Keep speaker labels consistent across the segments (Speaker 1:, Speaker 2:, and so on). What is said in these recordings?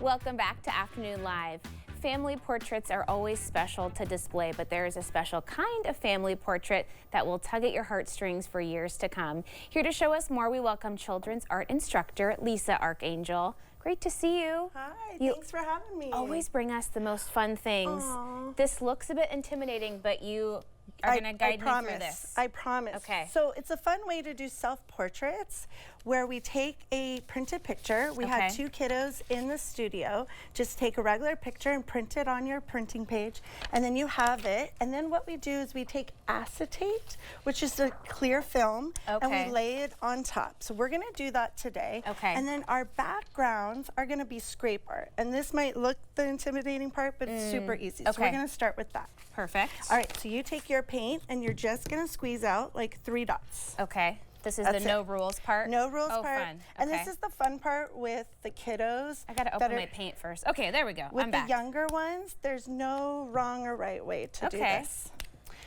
Speaker 1: Welcome back to Afternoon Live. Family portraits are always special to display, but there is a special kind of family portrait that will tug at your heartstrings for years to come. Here to show us more, we welcome children's art instructor, Lisa Arcangel. Great to see you.
Speaker 2: Hi, thanks for having me.
Speaker 1: Always bring us the most fun things.
Speaker 2: Aww.
Speaker 1: This looks a bit intimidating, but you are going to guide me through this.
Speaker 2: I promise.
Speaker 1: Okay.
Speaker 2: So it's a fun way to do self-portraits where we take a printed picture. We had 2 kiddos in the studio. Just take a regular picture and print it on your printing page, and then you have it. And then what we do is we take acetate, which is a clear film, and we lay it on top. So we're going to do that today.
Speaker 1: Okay.
Speaker 2: And then our backgrounds are going to be scrape art. And this might look the intimidating part, but it's super easy. So we're going to start with that.
Speaker 1: Perfect.
Speaker 2: All right, so you take your paint and you're just gonna squeeze out like 3 dots.
Speaker 1: Okay. This is
Speaker 2: That's
Speaker 1: the no rules part?
Speaker 2: No rules part.
Speaker 1: Fun.
Speaker 2: And this is the fun part with the kiddos.
Speaker 1: I gotta open my paint first. Okay, there we go.
Speaker 2: With
Speaker 1: I'm back.
Speaker 2: the younger ones, there's no wrong or right way to do this.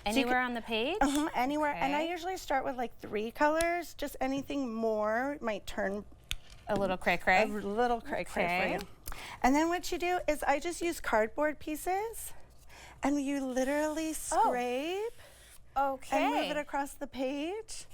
Speaker 1: Anywhere on the page?
Speaker 2: Anywhere. And I usually start with like 3 colors. Just anything more might turn
Speaker 1: a little cray-cray.
Speaker 2: A little cray-cray for you. And then what you do is I just use cardboard pieces. And you literally scrape and move it across the page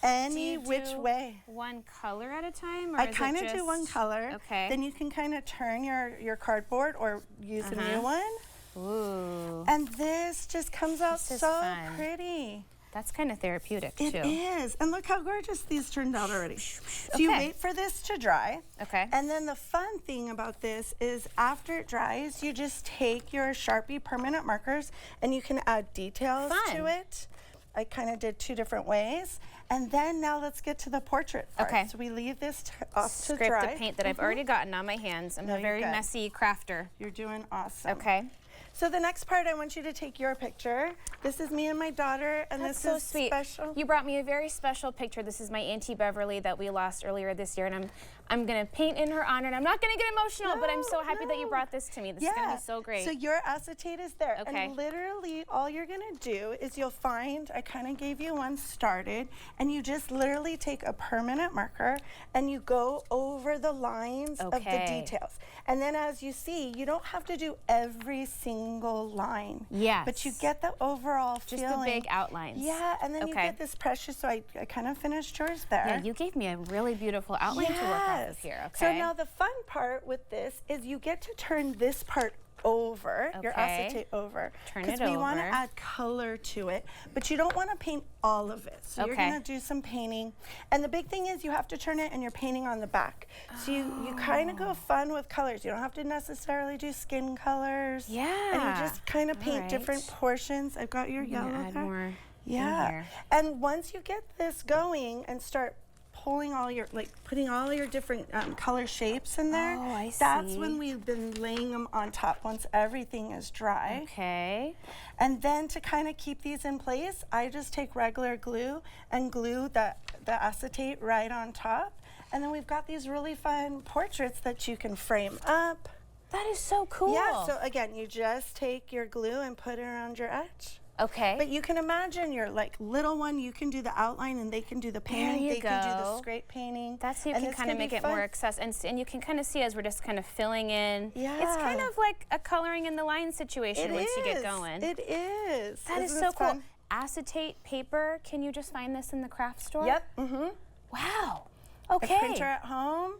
Speaker 2: any which way.
Speaker 1: One color at a time? Or
Speaker 2: I kind of do one color.
Speaker 1: Okay.
Speaker 2: Then you can kind of turn your cardboard or use a new one.
Speaker 1: Ooh.
Speaker 2: And this just comes out so pretty.
Speaker 1: That's kind of therapeutic too.
Speaker 2: It is. And look how gorgeous these turned out already. So you wait for this to dry.
Speaker 1: Okay.
Speaker 2: And then the fun thing about this is after it dries, you just take your Sharpie permanent markers and you can add details to it. I kind of did 2 different ways. And then now let's get to the portrait part.
Speaker 1: Okay.
Speaker 2: So we leave this off to dry.
Speaker 1: Scrape the paint that I've already gotten on my hands. I'm a very messy crafter.
Speaker 2: You're doing awesome.
Speaker 1: Okay.
Speaker 2: So the next part, I want you to take your picture. This is me and my daughter, and
Speaker 1: That's
Speaker 2: this is
Speaker 1: so sweet.
Speaker 2: Special.
Speaker 1: You brought me a very special picture. This is my Auntie Beverly that we lost earlier this year, and I'm gonna paint in her honor. And I'm not gonna get emotional, but I'm so happy that you brought this to me. This is gonna be so great.
Speaker 2: So your acetate is there,
Speaker 1: Okay.
Speaker 2: and literally all you're gonna do is you'll find, I kind of gave you one started, and you just literally take a permanent marker and you go over the lines of the details. And then as you see, you don't have to do every single line.
Speaker 1: Yes.
Speaker 2: But you get the overall feeling.
Speaker 1: Just the big outlines.
Speaker 2: Yeah, and then you get this precious, so I kind of finished yours there.
Speaker 1: Yeah, you gave me a really beautiful outline to work off of here, okay?
Speaker 2: So now the fun part with this is you get to turn this part over, your acetate over.
Speaker 1: Turn it over.
Speaker 2: Because we want to add color to it, but you don't want to paint all of it. So you're going to do some painting. And the big thing is you have to turn it and you're painting on the back. So you kind of go fun with colors. You don't have to necessarily do skin colors.
Speaker 1: Yeah.
Speaker 2: And you just kind of paint different portions. I've got your yellow
Speaker 1: add
Speaker 2: there.
Speaker 1: more
Speaker 2: Yeah. And once you get this going and start pulling all your, putting all your different color shapes in there.
Speaker 1: Oh, I see.
Speaker 2: That's when we've been laying them on top once everything is dry.
Speaker 1: Okay.
Speaker 2: And then to kind of keep these in place, I just take regular glue and glue the acetate right on top. And then we've got these really fun portraits that you can frame up.
Speaker 1: That is so cool.
Speaker 2: Yeah, so again, you just take your glue and put it around your edge.
Speaker 1: Okay.
Speaker 2: But you can imagine your little one, you can do the outline and they can do the painting. They can do the scrape painting.
Speaker 1: That's how you can kind of make it more accessible. And you can kind of see as we're just kind of filling in. Yeah. It's kind of like a coloring in the line situation once you get going.
Speaker 2: It is.
Speaker 1: That is so cool. Acetate paper, can you just find this in the craft store?
Speaker 2: Yep.
Speaker 1: Wow. Okay.
Speaker 2: A printer at home.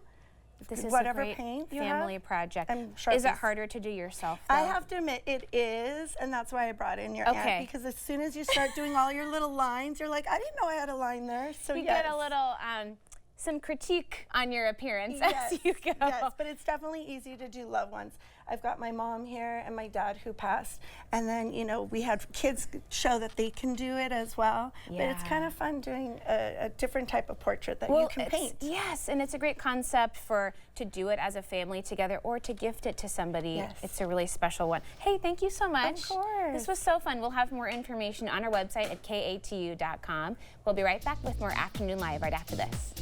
Speaker 1: This is
Speaker 2: whatever
Speaker 1: a great
Speaker 2: paint you
Speaker 1: family project. Is it harder to do yourself, though?
Speaker 2: I have to admit, it is, and that's why I brought in your aunt, because as soon as you start doing all your little lines, you're like, I didn't know I had a line there. So
Speaker 1: you get a little, some critique on your appearance as you go.
Speaker 2: Yes, but it's definitely easy to do loved ones. I've got my mom here and my dad who passed, and then, you know, we had kids show that they can do it as well. Yeah. But it's kind of fun doing a different type of portrait that you can paint.
Speaker 1: Yes, and it's a great concept to do it as a family together or to gift it to somebody. Yes. It's a really special one. Hey, thank you so much.
Speaker 2: Of course.
Speaker 1: This was so fun. We'll have more information on our website at katu.com. We'll be right back with more Afternoon Live right after this.